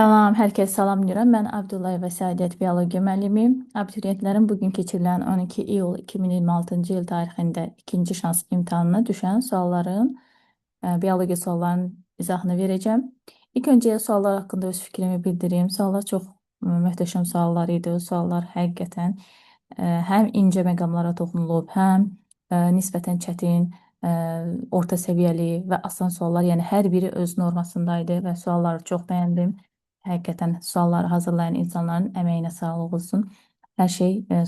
Salam, hər kəs salamlayıram. Mən Abdullayeva Səadət biologiya müəllimiyim. Abituriyentlərin bugün keçirilən 12 iyul 2026-cı il tarixində ikinci şans imtahanına düşən sualların, biologiya suallarının izahını verəcəm. İlk öncə suallar haqqında öz fikrimi bildireyim. Suallar çox möhtəşəm suallar idi. O suallar həqiqətən həm incə məqamlara toxunulub, həm nisbətən çətin, ə, orta səviyyəli və asan suallar, yəni hər biri öz normasındaydı və sualları çox bəyəndim. Həqiqətən sualları hazırlayan insanların əməyinə sağlıq olsun.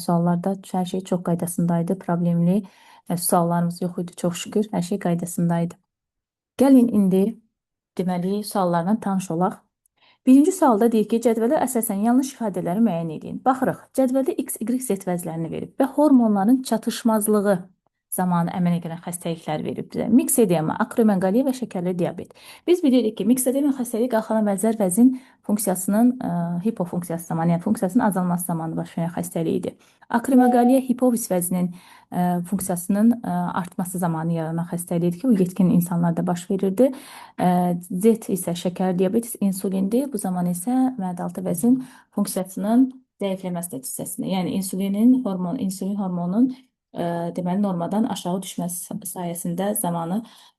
Suallarda hər şey çox qaydasındaydı, problemli suallarımız yox idi, çox şükür, hər şey qaydasındaydı. Gəlin indi deməli suallarla tanış olaq. Birinci sualda deyir ki, cədvələ əsasən yanlış ifadələri müəyyən edin. Baxırıq, cədvəldə X, Y, Z vəzlərini verib və hormonların çatışmazlığı zamanı əmələ gələn xəstəliklər verib bizə. Miksedema, akromeqaliya və şəkərli diabet. Biz bilirik ki, miksedema xəstəliyi qalxana bənzər vəzin funksiyasının hipofunksiyası zamanı, yəni funksiyasının azalması zamanı baş verən xəstəliyidir. Akromeqaliya hipofiz vəzinin funksiyasının artması zamanı yaranan xəstəlikdir ki, o yetkin insanlarda baş verirdi. Z isə şəkər diabetes, insulindir. Bu zaman isə mədə-altı vəzin funksiyasının zəifləməsi nəticəsində, yəni insulin hormonunun deməli normadan aşağı düşməsi sayəsində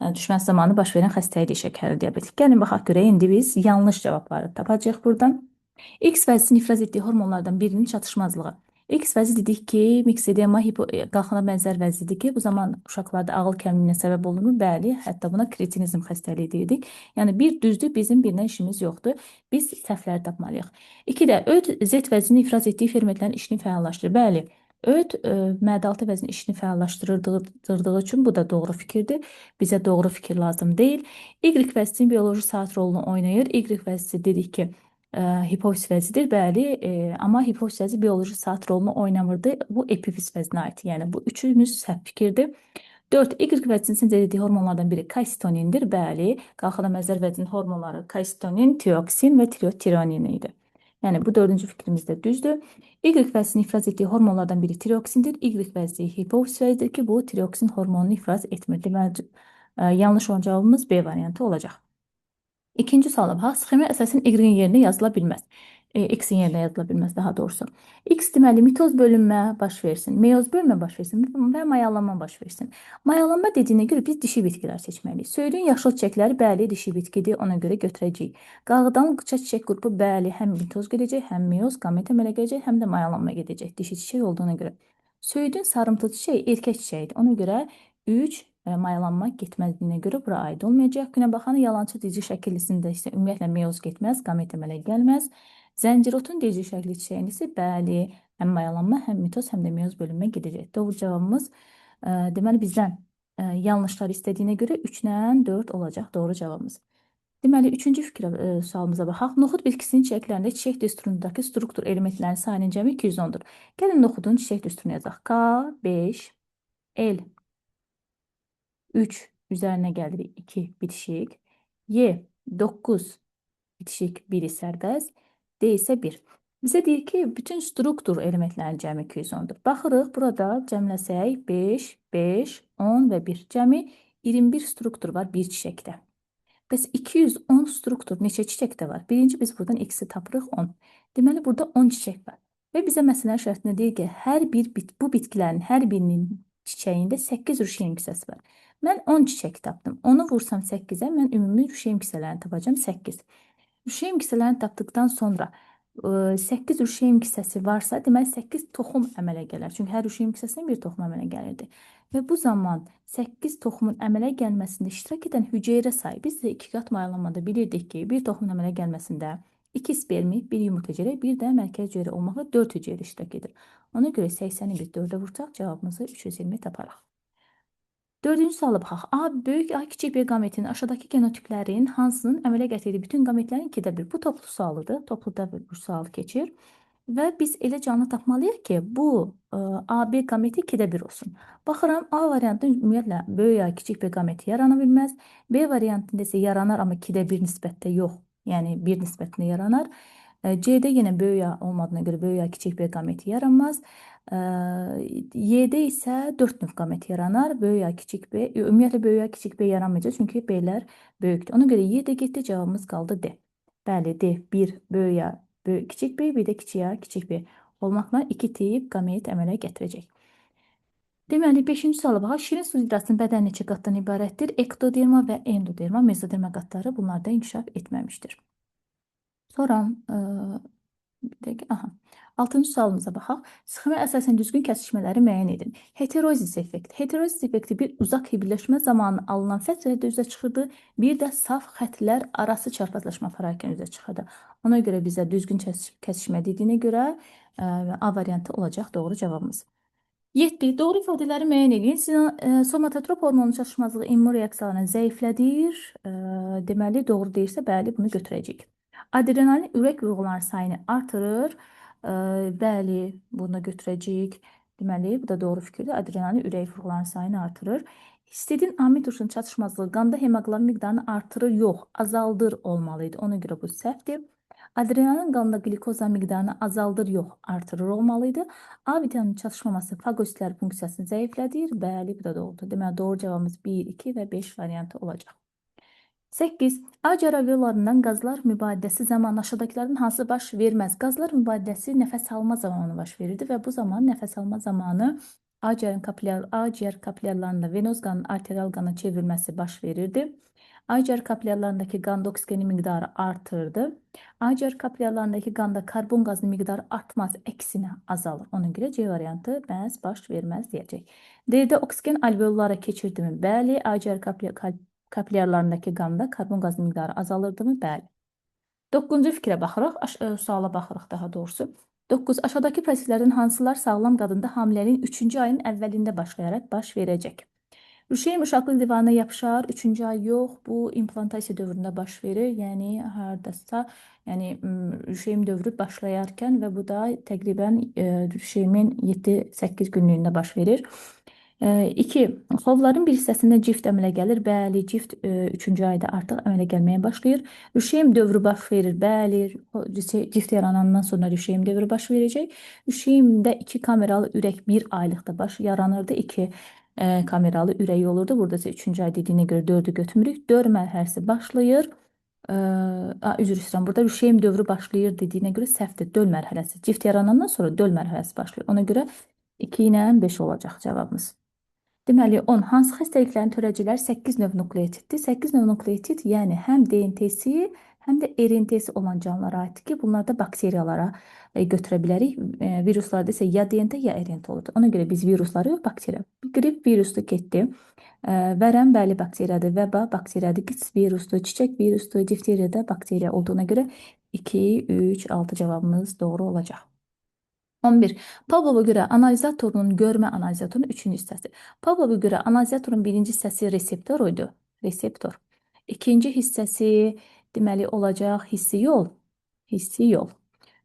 düşməsi zamanı baş verən xəstəlikdir şəkərli diabet. Gəlin baxaq görək, indi biz yanlış cavabları tapacağıq buradan. X vəzi ifraz etdiyi hormonlardan birinin çatışmazlığı. X vəzi dedik ki, miksedema qalxana bənzər vəzidir ki, bu zaman uşaqlarda ağıl kəmliyinə səbəb olur mu? Bəli, hətta buna kretinizm xəstəliyi deyirik. Yəni bir düzdür, bizim birdən işimiz yoxdur. Biz səhvləri tapmalıyıq. 2-də öd Z vəzini ifraz etdiyi fermentlərin işini fəallaşdırır. Bəli, öd mədə-altı vəzin işini fəallaşdırdığı üçün bu da doğru fikirdir. Bizə doğru fikir lazım deyil. Y vəzinin bioloji saat rolunu oynayır. Y vəzisi dedik ki, hipofiz vəzidir, bəli, amma hipofiz vəzi bioloji saat rolunu oynamırdı. Bu epifiz vəzinə aid. Yəni bu üçümüz səhv fikirdir. 4. Y vəzinin sintetə etdiyi hormonlardan biri kalsitonindir. Bəli, qalxana bənzər vəzin hormonları kalsitonin, tioksin və tironin idi. Yəni bu dördüncü fikrimiz də düzdür. Y vəzinin ifraz etdiyi hormonlardan biri tiroksindir. Y vəzi hipofiz vəzidir ki, bu tiroksin hormonunu ifraz etmir. Deməli, yanlış olan cavabımız B variantı olacaq. İkinci suala baxaq. Sxemə əsasən Y-in yerinə yazıla bilməz. X-in yerinə yazıla bilməz daha doğrusu. X deməli mitoz bölünmə baş versin, meyoz bölünmə baş versin və mayalanma baş versin. Mayalanma dediyinə görə biz dişi bitkilər seçməliyik. Söyüdün yaşıl çiçəkləri bəli dişi bitkidir, ona görə götürəcəyik. Qarğıdanın qıça çiçək qrupu bəli həm mitoz gedəcək, həm meyoz, qamet əmələ gələcək, həm də mayalanma gedəcək dişi çiçək olduğuna görə. Söyüdün sarımtıl çiçəyi erkək çiçəyidir. Ona görə 3 mayalanma getməzdiyinə görə bura aid olmayacaq. Günəbaxanın yalançı dici şəkillisində isə ümumiyyətlə meyoz getməz, qamet əmələ gəlməz. Zəncirotun dici şəkli çiçəyində isə bəli, həm mayalanma, həm mitoz, həm də meyoz bölünmə gedəcək. Doğru cavabımız deməli bizdən yanlışlar istədiyinə görə 3-dən 4 olacaq doğru cavabımız. Deməli, üçüncü sualımıza baxaq. Noxud bitkisinin çiçəklərində çiçək düsturundakı struktur elementlərinin sayının cəmi 210-dur. Gəlin noxudun çiçək düsturunu yazaq. K, 5, L, 3 üzərinə gəlirik 2 bitişik. Y 9 bitişik 1 sərbəst. D isə 1. Bizə deyir ki, bütün struktur elementlərin cəmi 210-dur. Baxırıq, burada cəmləsək 5, 5, 10 və 1. Cəmi 21 struktur var bir çiçəkdə. Bəs 210 struktur neçə çiçəkdə var? Birinci biz buradan x-i tapırıq 10. Deməli, burada 10 çiçək var. Və bizə məsələnin şərtində deyir ki, bu bitkilərin hər birinin çiçəyində 8 rüşeym kisəsi var. Mən 10 çiçək tapdım. Onu vursam 8-ə, mən ümumi rüşeym kisələrini tapacağım 8. Rüşeym kisələrini tapdıqdan sonra 8 rüşeym kisəsi varsa, deməli 8 toxum əmələ gələr. Çünki hər rüşeym kisəsindən bir toxum əmələ gəlirdi. Və bu zaman 8 toxumun əmələ gəlməsində iştirak edən hüceyrə sayı, biz də 2 qat mayalanmada bilirdik ki, bir toxumun əmələ gəlməsində 2 spermi, 1 yumurta hüceyrə, bir də mərkəz hüceyrə olmaqla 4 hüceyrə iştirak edir. Ona görə 80-i biz 4-ə vursaq, cavabımızı 320 taparıq. Dördüncü suala baxaq. A böyük, A kiçik bir qametin aşağıdakı genotiplərin hansının əmələ gətirdiyi bütün qametlərin 2-də 1. Bu toplu sualıdır. Topluda bir sual keçir. Və biz elə canlı tapmalıyıq ki, bu AB qameti 2-də 1 olsun. Baxıram, A variantında ümumiyyətlə böyük A kiçik bir qameti yarana bilməz. B variantında isə yaranar, amma 2-də 1 nisbətdə yox. Yəni 1 nisbətində yaranar. C-də yenə böyük A olmadığına görə böyük A kiçik bir qameti yaranmaz. Y-də isə 4 növ qameti yaranar. Böyük A kiçik B, ümumiyyətlə böyük A kiçik B yaranmayacaq, çünki B-lər böyükdür. Ona görə Y-də getdi, cavabımız qaldı D. Bəli, D bir böyük A, böyük, kiçik B, bir də kiçik A, kiçik B olmaqla 2 tip qamet əmələ gətirəcək. Deməli, 5-ci suala baxaq. Şirin su hücrəsinin bədəni neçə qatdan ibarətdir? Ektoderma və endoderma, mezoderma qatları bunlarda inkişaf etməmişdir. Sonra bir dəqiqə, aha. 6-cı sualımıza baxaq. Sxemə əsasən düzgün kəsişmələri müəyyən edin. Heterozis effekti. Heterozis effekti bir uzaq birləşmə zamanı alınan fətrədə üzə çıxırdı. Bir də saf xətlər arası çarpazlaşma farikən üzə çıxırdı. Ona görə bizə düzgün kəsişmə dediyinə görə A variantı olacaq doğru cavabımız. 7. Doğru ifadələri müəyyən edin. Somatotrop hormonun çatışmazlığı immun reaksiyalarını zəiflədir. Deməli, doğru deyirsə, bəli, bunu götürəcəyik. Adrenalin ürək vurğularının sayını artırır. Bəli, bunu götürəcəyik. Deməli, bu da doğru fikirdir. Adrenalin ürək vurğularının sayını artırır. Histidin amid turşunun çatışmazlığı qanda hemoqlobin miqdarını artırır, yox, azaldır olmalıydı. Ona görə bu səhvdir. Adrenalin qanda qlikoza miqdarını azaldır, yox, artırır olmalıydı. A vitamini çatışmaması faqositlər funksiyasını zəiflədir. Bəli, bu da doğrudur. Deməli, doğru cavabımız 1, 2 və 5 variantı olacaq. 8. Acı alveollarından qazlar mübadiləsi zamanı aşağıdakılardan hansı baş verməz? Qazlar mübadiləsi nəfəs alma zamanı baş verirdi və bu zaman nəfəs alma zamanı aciyər kapilyarlarında venoz qanın arterial qana çevrilməsi baş verirdi. Aciyər kapilyarlarındakı qanda oksigenin miqdarı artırdı. Aciyər kapilyarlarındakı qanda karbon qazının miqdarı artmaz, əksinə azalır. Ona görə C variantı məhz baş verməz deyəcək. D-də oksigen alveollara keçirdimi? Bəli, aciyər kapilyarlarındakı qanda karbon qazının miqdarı azalırdımı? Bəli. 9-cu fikrə baxırıq, suala baxırıq daha doğrusu. 9. Aşağıdakı proseslərdən hansılar sağlam qadında hamiləliyin 3-cü ayın əvvəlində başlayaraq baş verəcək? Rüşeym uşaqlıq divarına yapışar, 3-cü ay yox, bu implantasiya dövründə baş verir. Yəni, haradasa, rüşeym dövrü başlayarkən və bu da təqribən rüşeymin 7-8 günlüyündə baş verir. 2. Xovların bir hissəsində cift əmələ gəlir. Bəli, cift 3-cü ayda artıq əmələ gəlməyə başlayır. Rüşeym dövrü baş verir. Bəli, cift yaranandan sonra rüşeym dövrü baş verəcək. Rüşeymdə 2 kameralı ürək 1 aylıqda yaranırdı. 2 kameralı ürək olurdu. Burada isə 3-cü ay dediyinə görə 4-ü götürmürük. 4 mərhələsi başlayır. Üzr istəyirəm. Burada rüşeym dövrü başlayır dediyinə görə səhvdir. Döl mərhələsi. Cift yaranandan sonra döl mərhələsi başlayır. Ona görə 2 ilə 5 olacaq cavabımız. Deməli, 10. Hansı xəstəliklərin törədiciləri 8 növ nukleotiddir? 8 növ nukleotid, yəni həm DNT-si, həm də RNT-si olan canlılara aiddir ki, bunlarda bakteriyalara götürə bilərik. Viruslarda isə ya DNT, ya RNT olur. Ona görə biz virusları yox, bakteriya. Qrip virusu getdi. Vərəm, bəli, bakteriyadır. Vəba, bakteriyadır. Qıç virusdur, çiçək virusdur, difteriya da bakteriya olduğuna görə 2, 3, 6 cavabımız doğru olacaq. 11. Pavlova görə analizatorunun görmə analizatorunun 3-cü hissəsi. Pavlova görə analizatorun birinci hissəsi reseptor idi. Reseptor. İkinci hissəsi deməli olacaq hissi yol. Hissi yol.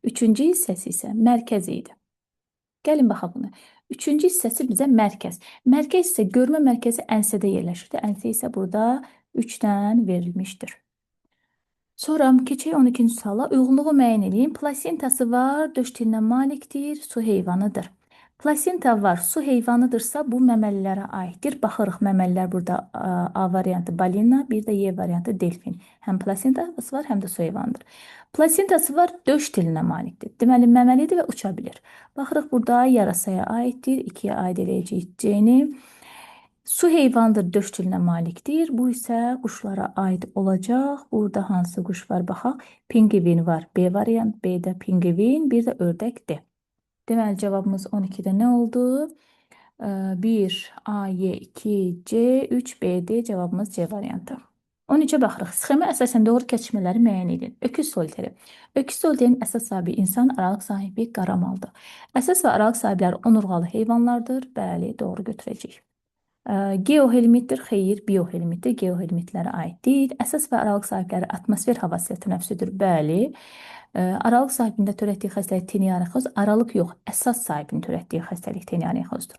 Üçüncü hissəsi isə mərkəzi idi. Gəlin baxaq bunu. Üçüncü hissəsi bizə mərkəz. Mərkəz isə görmə mərkəzi ənsədə yerləşirdi. Ənsə isə burada 3-dən verilmişdir. Sonra keçək 12-ci suala. Uyğunluğu müəyyən edin. Plasentası var, döş tilinə malikdir, su heyvanıdır. Plasenta var, su heyvanıdırsa bu məməlilərə aiddir. Baxırıq, məməlilər burada A variantı balina, bir də Y variantı delfin. Həm plasentası var, həm də su heyvanıdır. Plasentası var, döş tilinə malikdir. Deməli, məməlidir və uça bilir. Baxırıq, burada yarasaya aiddir, 2-yə aid eləyəcəyik C-ni. Su heyvandır, döş tilinə malikdir. Bu isə quşlara aid olacaq. Burada hansı quş var baxaq. Pingvin var, B variant, B-də pingvin, bir də ördək D. Deməli, cavabımız 12-də nə oldu? 1, A, Y, 2, C, 3, B, D. Cavabımız C variantı. 13-ə baxırıq. Sxemə əsasən doğru kəsişmələri müəyyən edin. Öküz soliteri. Öküz soliterinin əsas sahibi insan, aralıq sahibi qaramaldır. Əsas və aralıq sahibləri onurğalı heyvanlardır. Bəli, doğru götürəcəyik. Geohelmitdir, xeyir, biohelmitdir, geohelmitlərə aid deyil. Əsas və aralıq sahibləri atmosfer havası ilə tənəffüsüdür, bəli. Aralıq sahibində törətdiyi xəstəlik teniarexoz, aralıq yox, əsas sahibinin törətdiyi xəstəlik teniarexozdur.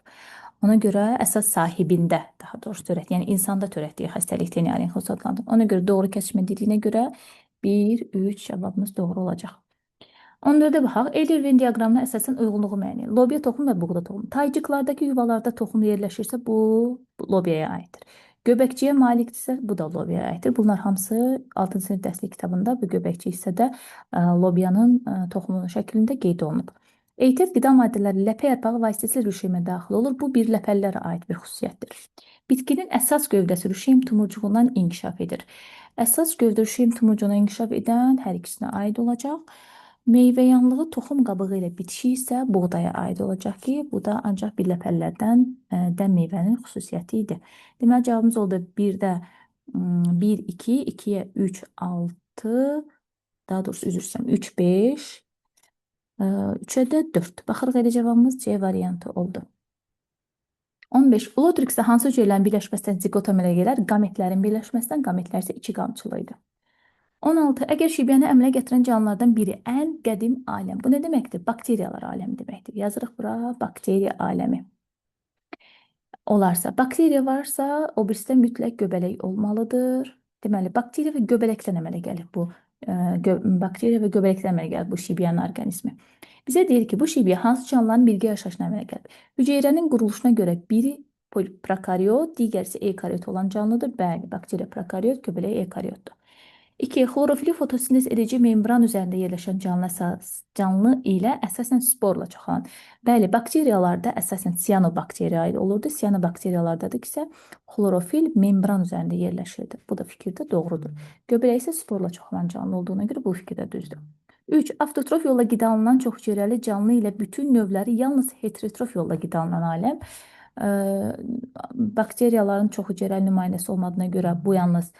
Ona görə əsas sahibində, daha doğrusu yəni insanda törətdiyi xəstəlik teniarexoz adlanır. Ona görə doğru kəsişmə dediyinə görə 1, 3 cavabımız doğru olacaq. 14-də baxaq. Eyler-Venn diaqramına əsasən uyğunluğu müəyyən edin. Lobya toxum və buğda toxum. Taycıqlardakı yuvalarda toxum yerləşirsə, bu lobiyaya aiddir. Göbəkçiyə malikdirsə, bu da lobiyaya aiddir. Bunlar hamısı 6-cı sinif dərslik kitabında bu göbəkçi hissədə lobiyanın toxumu şəklində qeyd olunub. Ehtiyat qida maddələri ləpə yarpağı vasitəsilə rüşeymə daxil olur. Bu bir ləpəlilərə aid bir xüsusiyyətdir. Bitkinin əsas gövdəsi rüşeym tumurcuğundan inkişaf edir. Əsas gövdə rüşeym tumurcuğundan inkişaf edən hər ikisinə aid olacaq. Meyvəyanlığı toxum qabığı ilə bitişi isə buğdaya aid olacaq ki, bu da ancaq billəpəllərdən dən meyvənin xüsusiyyəti idi. Deməli, cavabımız oldu 1-də 1, 2, 2-yə 3, 6, daha doğrusu üzr istəyirəm, 3, 5, 3-ə də 4. Baxırıq elə cavabımız C variantı oldu. 15. Ulotrixdə hansı hüceyrələrin birləşməsindən ziqot əmələ gələr? Qametlərin birləşməsindən, qametlər isə 2 qamçılı idi. 16. Əgər şibiyanı əmələ gətirən canlılardan biri ən qədim aləm. Bu nə deməkdir? Bakteriyalar aləmi deməkdir. Yazırıq bura bakteriya aləmi. Olarsa, bakteriya varsa, o birisi də mütləq göbələk olmalıdır. Deməli, bakteriya və göbələkdən əmələ gəlir bu. Bakteriya və göbələkdən əmələ gəlir bu şibiyanın orqanizmi. Bizə deyir ki, bu şibiya hansı canlıların birgə yaşayışına əmələ gəlir? Hüceyrənin quruluşuna görə biri prokariot, digərisi ekariot olan canlıdır. Bəli, bakteriya prokariot, göbələk ekariotdur. 2. Xlorofili fotosintez edici membran üzərində yerləşən canlı ilə əsasən sporla çoxalan. Bəli, bakteriyalarda əsasən siyanobakteriya aid olurdu. Siyanobakteriyalardadır ki, xlorofil membran üzərində yerləşirdi. Bu da fikirdə doğrudur. Göbələk isə sporla çoxalan canlı olduğuna görə bu fikirdə düzdür. 3. Avtotrof yolla qidalanan çox hüceyrəli canlı ilə bütün növləri yalnız heterotrof yolla qidalanan aləm. Bakteriyaların çox hüceyrəli nümayəndəsi olmadığına görə bu yalnız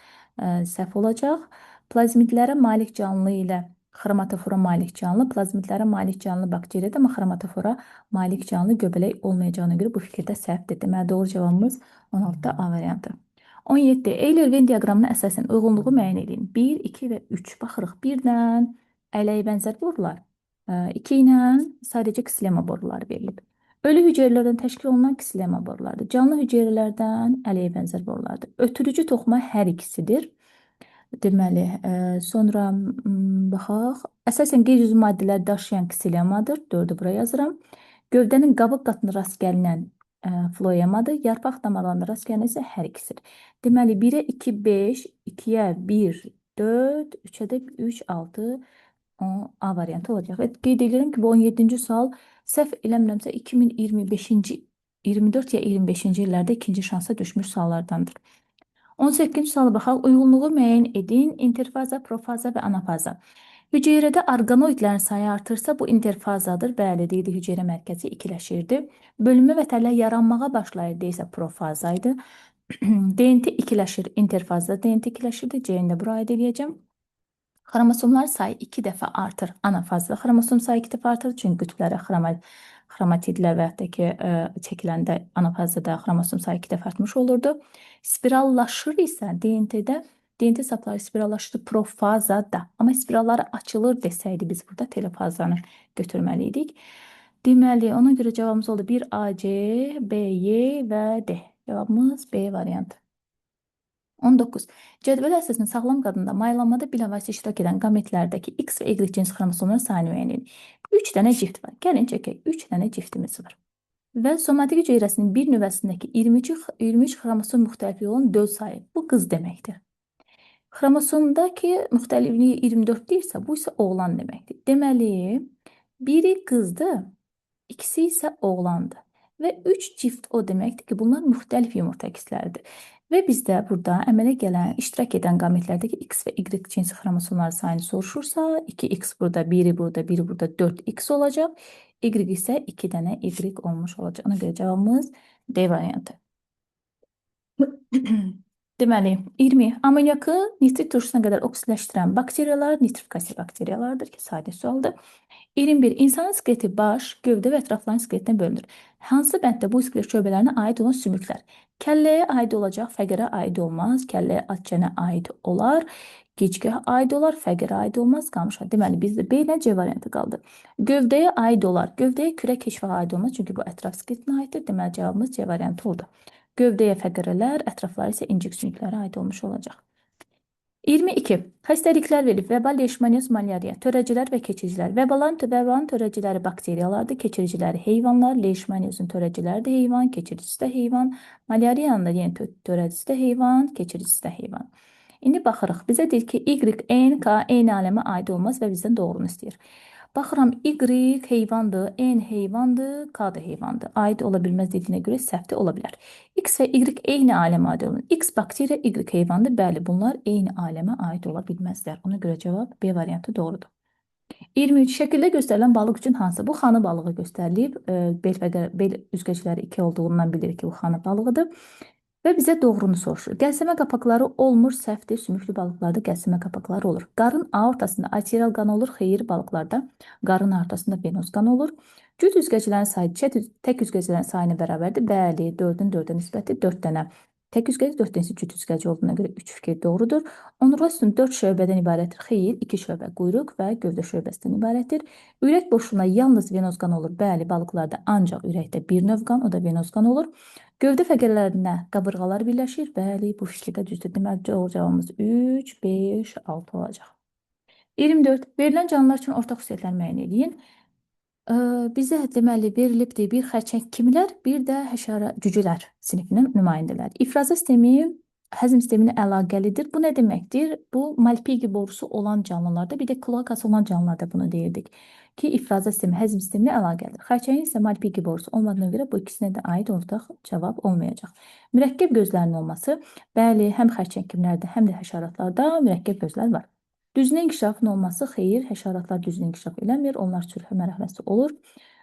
səhv olacaq. Plazmidlərə malik canlı ilə xromatofora malik canlı, plazmidlərə malik canlı bakteriyadır, amma xromatofora malik canlı göbələk olmayacağına görə bu fikirdə səhvdir. Deməli, doğru cavabımız 16-da A variantı. 17. Euler-Venn diaqramına əsasən uyğunluğu müəyyən edin. 1, 2 və 3. Baxırıq. 1-dən ələyə bənzər borular, 2 ilə sadəcə ksilema boruları verilib. Ölü hüceyrələrdən təşkil olunan ksilema borulardır. Canlı hüceyrələrdən ələyə bənzər borulardır. Ötürücü toxuma hər ikisidir. Deməli, sonra baxaq. Əsasən qeyri-üzvü maddələr daşıyan ksilemadır. 4-ü bura yazıram. Gövdənin qabıq qatına rast gəlinən floemadır. Yarpaq damarlarına rast gələn isə hər ikisidir. Deməli, 1-ə 2, 5, 2-yə 1, 4, 3-ə də 3, 6, A variantı olacaq. Və qeyd edirəm ki, bu 17-ci sual səhv eləmirəmsə 2025-ci 24 ya 25-ci illərdə ikinci şansa düşmüş suallardandır. 18-ci suala baxaq. Uyğunluğu müəyyən edin. İnterfaza, profaza və anafaza. Hüceyrədə orqanoidlərin sayı artırsa, bu interfazadır. Bəli, deyildi, hüceyrə mərkəzi ikiləşirdi. Bölünmə və təllər yaranmağa başlayır, deyilsə profazaydı. DNT ikiləşir, interfazda DNT ikiləşirdi. C-ni də bura aid edəcəm. Xromosomlar sayı 2 dəfə artır. Anafazda xromosom sayı 2 dəfə artır. Çünki qütblərə xromatidlər və yaxud da ki, çəkiləndə anafazda xromosom sayı 2 dəfə artmış olurdu. Spirallaşır isə DNT-də DNT sapları spirallaşır profazada. Amma spiralları açılır desəydi biz burada telefazanı götürməli idik. Deməli, ona görə cavabımız oldu 1 AC, B, Y və D. Cavabımız B variantı. 19. Cədvəl əsasında sağlam qadında maylanmada bilavasitə iştirak edən qametlərdəki X və Y cins xromosomların sayını müəyyən edin. 3 dənə cift var. Gəlin çəkək. 3 dənə ciftimiz var. Və somatik hüceyrəsinin bir nüvəsindəki 23 xromosom müxtəlifliyi olan 4 sayı. Bu qız deməkdir. Xromosomdakı müxtəlifliyi 24 deyirsə, bu isə oğlan deməkdir. Deməli, biri qızdır, ikisi isə oğlandır. Və 3 cift o deməkdir ki, bunlar müxtəlif yumurta ikizləridir. Və bizdə burada əmələ gələn, iştirak edən qametlərdəki X və Y cinsi xromosomlar sayını soruşursa, 2X burada, biri burada, biri burada 4X olacaq. Y isə 2 dənə Y olmuş olacaq. Ona görə cavabımız D variantı. Deməli, 20. Amonyakı nitrit turşusuna qədər oksidləşdirən bakteriyalar nitrifikasiya bakteriyalardır ki, sadə sualdır. 21. İnsanın skeleti baş, gövdə və ətrafların skeletinə bölünür. Hansı bənddə bu skelet şöbələrinə aid olan sümüklər? Kəlləyə aid olacaq, fəqərə aid olmaz. Kəlləyə atçənə aid olar, gicgəh aid olar, fəqərə aid olmaz, qamışa. Deməli, bizdə B ilə C variantı qaldı. Gövdəyə aid olar. Gövdəyə kürək keşfağa aid olmaz, çünki bu ətraf skeletinə aiddir. Deməli, cavabımız C variantı oldu. Gövdəyə fəqərələr, ətrafları isə incik sümüklərə aid olmuş olacaq. 22. Xəstəliklər verib. Vəbal, leşmaniyoz, malyariya. Törəcilər və keçiricilər. Vəbanın törəciləri bakteriyalardır, keçiriciləri heyvanlar. Leşmaniyozun törəciləri də heyvan, keçiricisi də heyvan. Malyariyanın da yenə törəcisi də heyvan, keçiricisi də heyvan. İndi baxırıq. Bizə deyir ki, Y, N, K eyni aləmə aid olmaz və bizdən doğrunu istəyir. Baxıram, Y heyvandır, N heyvandır, K da heyvandır. Aid ola bilməz dediyinə görə səhvdə ola bilər. X və Y eyni aləmə aid olun. X bakteriya, Y heyvandır. Bəli, bunlar eyni aləmə aid ola bilməzlər. Ona görə cavab B variantı doğrudur. 23. Şəkildə göstərilən balıq üçün hansı? Bu xanı balığı göstərilib. Bel üzgəcləri 2 olduğundan bilirik ki, bu xanı balığıdır. Və bizə doğrunu soruşur. Gəlsəmə qapaqları olmur, səhvdir. Sümüklü balıqlarda gəlsəmə qapaqları olur. Qarın aortasında arterial qan olur, xeyir balıqlarda qarın aortasında venoz qan olur. Cüt üzgəclərin sayı tək üzgəclərin sayına bərabərdir. Bəli, 4-ün 4-ə nisbəti 4 dənə. Tək üzgəc 4 dənəsi cüt üzgəci olduğuna görə 3 fikir doğrudur. Onurğa sütun 4 şöbədən ibarətdir. Xeyir, 2 şöbə, quyruq və gövdə şöbəsindən ibarətdir. Ürək boşluğuna yalnız venoz qan olur. Bəli, balıqlarda ancaq ürəkdə bir növ qan, o da venoz qan olur. Gövdə fəqərələrinə qabırğalar birləşir. Bəli, bu fikirdə düzdür. Deməli, doğru cavabımız 3, 5, 6 olacaq. 24. Verilən canlılar üçün ortaq xüsusiyyətlər müəyyən edin. Bizə deməli verilibdir bir xərçəng kimlər, bir də cücülər sinifinin nümayəndələri. İfraza sistemi həzm sisteminə əlaqəlidir. Bu nə deməkdir? Bu Malpighi borusu olan canlılarda, bir də kloakası olan canlılarda bunu deyirdik ki, ifraza sistemi həzm sisteminə əlaqəlidir. Xərçəngin isə Malpighi borusu olmadığına görə bu ikisinə də aid ortaq cavab olmayacaq. Mürəkkəb gözlərinin olması, bəli, həm xərçənglərdə, həm də həşəratlarda mürəkkəb gözlər var. Düzünə inkişafın olması, xeyir, həşəratlar düzünə inkişaf eləmir, onlar sürhə mərhələsi olur.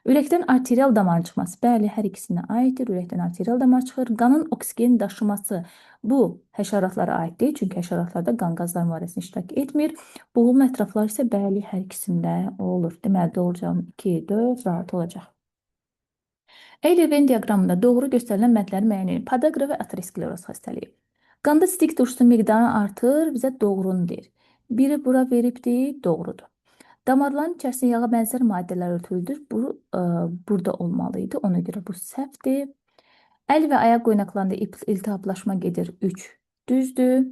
Ürəkdən arterial damar çıxması, bəli, hər ikisinə aiddir. Ürəkdən arterial damar çıxır. Qanın oksigen daşıması, bu həşəratlara aid deyil, çünki həşəratlarda qan qazlar mühərəkəsində iştirak etmir. Boğulma ətrafları isə bəli, hər ikisində olur. Deməli, doğru cavab 2, 4 rahat olacaq. Eyler-Venn diaqramında doğru göstərilən məntləri müəyyən edin. Podaqa və ateroskleroz xəstəliyi. Qanda sidik turşusu miqdarı artır, bizə doğrunu deyir. Biri bura veribdir, doğrudur. Damarların içərisində yağa bənzər maddələr örtülüdür. Bu, burada olmalıydı. Ona görə bu səhvdir. Əl və ayaq qoynaqlarında iltihaplaşma gedir. 3. Düzdür.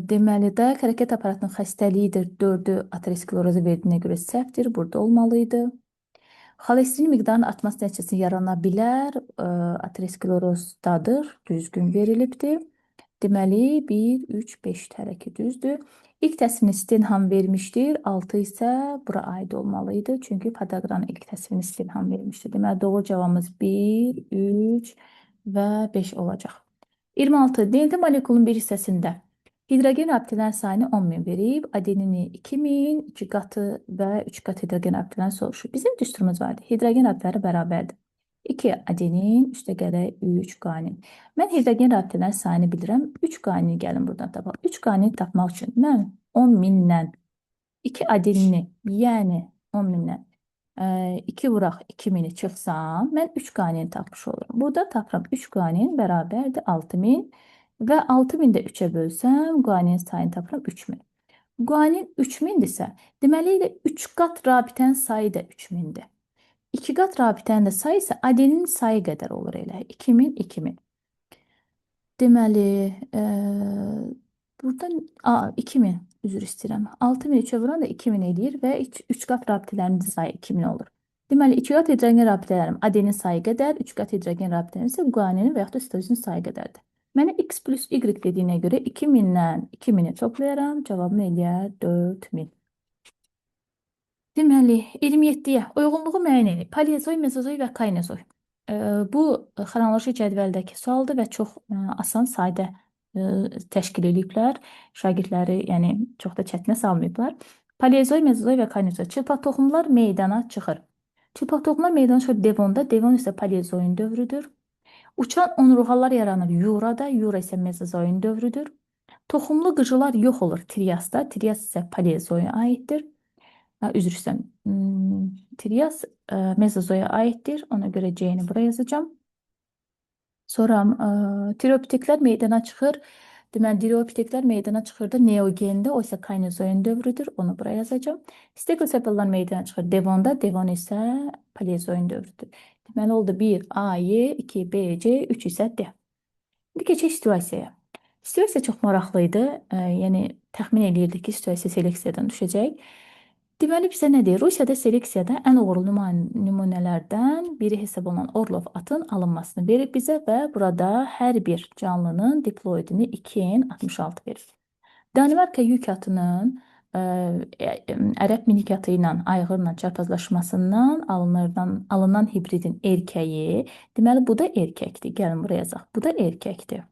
Deməli, dayaq hərəkət aparatının xəstəliyidir. 4-ü ateroskleroza verdiyinə görə səhvdir. Burada olmalıydı. Xolesterin miqdarının artması nəticəsində yarana bilər. Aterosklerozdadır. Düzgün verilibdir. Deməli, 1, 3, 5 tərəki düzdür. İlk təsvirini Stenham vermişdir. 6 isə bura aid olmalıydı. Çünki podaqranın ilk təsvirini Stenham vermişdir. Deməli, doğru cavabımız 1, 3 və 5 olacaq. 26. DNT molekulun bir hissəsində hidrogen rabitələrin sayını 10.000 verib, adenini 2.000, 2 qatı və 3 qat hidrogen rabitələrini soruşur. Bizim düsturumuz vardır. Hidrogen rabitələri bərabərdir. 2 adenin, üstə gərək 3 qanin. Mən hidrogen rabitələrin sayını bilirəm. 3 qanini gəlin buradan tapaq. 3 qanini tapmaq üçün mən 10.000-dən 2 adenini, yəni 10.000-dən 2 vuraq 2000-i çıxsam, mən 3 qanini tapmış olurum. Burada tapıram 3 qanin bərabərdir 6000 və 6000 də 3-ə bölsəm, qanin sayını tapıram 3000. Qanin 3000-dirsə, deməli ilə 3 qat rabitənin sayı da 3000-dir. 2 qat rabitənin də sayı isə adenin sayı qədər olur elə. 2000, 2000. Deməli, buradan 2000, üzr istəyirəm. 6000 3-ə vuran da 2000 eləyir və 3 qat rabitələrin sayı 2000 olur. Deməli, 2 qat hidrogen rabitələrim adenin sayı qədər, 3 qat hidrogen rabitələrim isə guaninin və yaxud da sitozinin sayı qədərdir. Mənə x plus y dediyinə görə 2000-dən 2000-i toplayaram, cavabım eləyər 4000. Deməli, 27-yə uyğunluğu müəyyən edin. Paleozoy, mezozoy və kaynozoy. Bu xronoloji cədvəldəki sualdır və çox asan, sadə təşkil ediblər. Şagirdləri, yəni çox da çətinə salmayıblar. Paleozoy, mezozoy və kaynozoy. Çılpaq toxumlar meydana çıxır. Çılpaq toxumlar meydana çıxır Devonda. Devon isə paleozoyun dövrüdür. Uçan onurğalar yaranır Yurada. Yura isə mezozoyun dövrüdür. Toxumlu qıcılar yox olur Triasda. Trias isə paleozoya aiddir. Üzr istəyirəm. Trias mezozoya aiddir. Ona görə C-ni buraya yazacağam. Sonra tireopiteklər meydana çıxır. Deməli, tireopiteklər meydana çıxırdı Neogendə, o isə kaynozoyun dövrüdür. Onu buraya yazacağam. Stegosepallar meydana çıxır Devonda. Devon isə paleozoyun dövrüdür. Deməli, oldu 1 A, Y, 2 B, C, 3 isə D. İndi keçək situasiyaya. Situasiya çox maraqlı idi. Yəni təxmin eləyirdik ki, situasiya seleksiyadan düşəcək. Deməli bizə nə deyir? Rusiyada seleksiyada ən uğurlu nümunələrdən biri hesab olunan Orlov atın alınmasını verib bizə və burada hər bir canlının diploidini 2n66 verir. Danimarka yük atının ərəb minik atı ilə ayğırla çarpazlaşmasından alınan hibridin erkəyi, deməli bu da erkəkdir. Gəlin buraya yazaq. Bu da erkəkdir.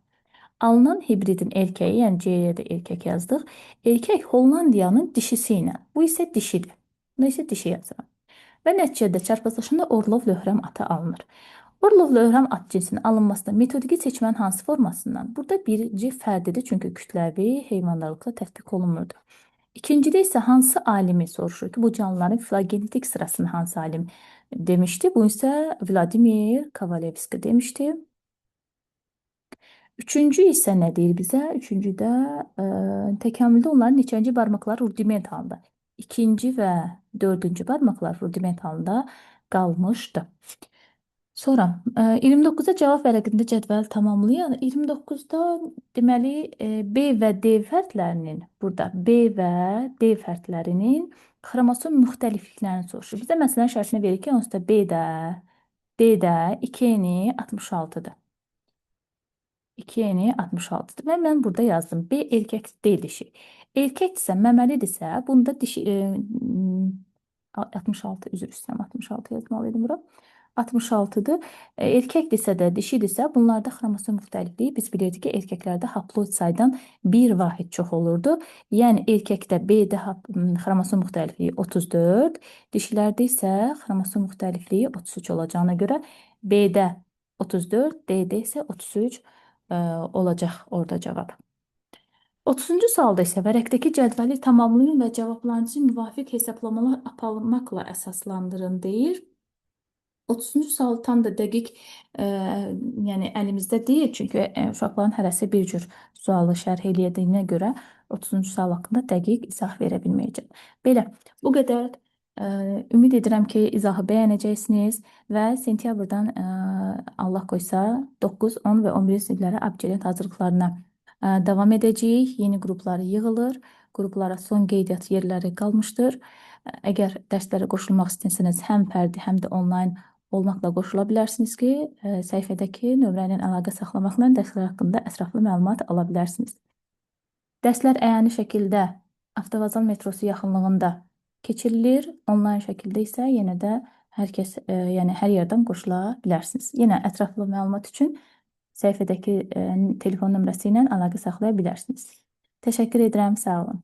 Alınan hibridin erkəyi, yəni C-yə də erkək yazdıq. Erkək Hollandiyanın dişisi ilə. Bu isə dişidir. Bu isə dişi yazıram. Və nəticədə çarpazlaşanda Orlov Löhrəm atı alınır. Orlov Löhrəm at cinsinin alınmasında metodiki seçmənin hansı formasından? Burada birinci fərdidir, çünki kütləvi heyvandarlıqda tətbiq olunmurdu. İkincidə isə hansı alimi soruşur ki, bu canlıların filogenetik sırasını hansı alim demişdi? Bu isə Vladimir Kovalevski demişdi. Üçüncü isə nə deyir bizə? Üçüncüdə təkamüldə onların neçənci barmaqları rudiment halında. İkinci və dördüncü barmaqlar rudiment halında qalmışdı. Sonra 29-da cavab vərəqində cədvəl tamamlayın. 29-da deməli B və D fərdlərinin burada B və D fərdlərinin xromosom müxtəlifliklərini soruşur. Bizə məsələn şərtini verir ki, onsuz da B-də, D-də 2 66-dır. 2 66-dır. Və mən burada yazdım. B erkək D dişi. Erkəkdirsə, məməlidirsə, bunda dişi 66 üzr istəyirəm, 66 yazmalıydım bura. 66-dır. Erkəkdirsə də, dişidirsə, bunlarda xromosom müxtəlifliyi biz bilirdik ki, erkəklərdə haploid saydan bir vahid çox olurdu. Yəni erkəkdə B-də xromosom müxtəlifliyi 34, dişilərdə isə xromosom müxtəlifliyi 33 olacağına görə B-də 34, D-də isə 33 olacaq orada cavab. 30-cu sualda isə vərəqdəki cədvəli tamamlayın və cavablarınızı müvafiq hesablamalar aparmaqla əsaslandırın deyir. 30-cu sual tam da dəqiq, yəni əlimizdə deyil, çünki uşaqların hərəsi bir cür sualı şərh elədiyinə görə 30-cu sual haqqında dəqiq izah verə bilməyəcəm. Belə, bu qədər. Ümid edirəm ki, izahı bəyənəcəksiniz və sentyabrdan Allah qoysa 9, 10 və 11 siniflərə abituriyent hazırlıqlarına davam edəcəyik. Yeni qrupları yığılır. Qruplara son qeydiyyat yerləri qalmışdır. Əgər dərslərə qoşulmaq istəsəniz, həm fərdi, həm də onlayn olmaqla qoşula bilərsiniz ki, səhifədəki nömrənin əlaqə saxlamaqla dərslər haqqında ətraflı məlumat ala bilərsiniz. Dərslər əyani şəkildə Avtovağzal metrosu yaxınlığında keçirilir. Onlayn şəkildə isə yenə də hər kəs, yəni hər yerdən qoşula bilərsiniz. Yenə ətraflı məlumat üçün səhifədəki telefon nömrəsi ilə əlaqə saxlaya bilərsiniz. Təşəkkür edirəm, sağ olun.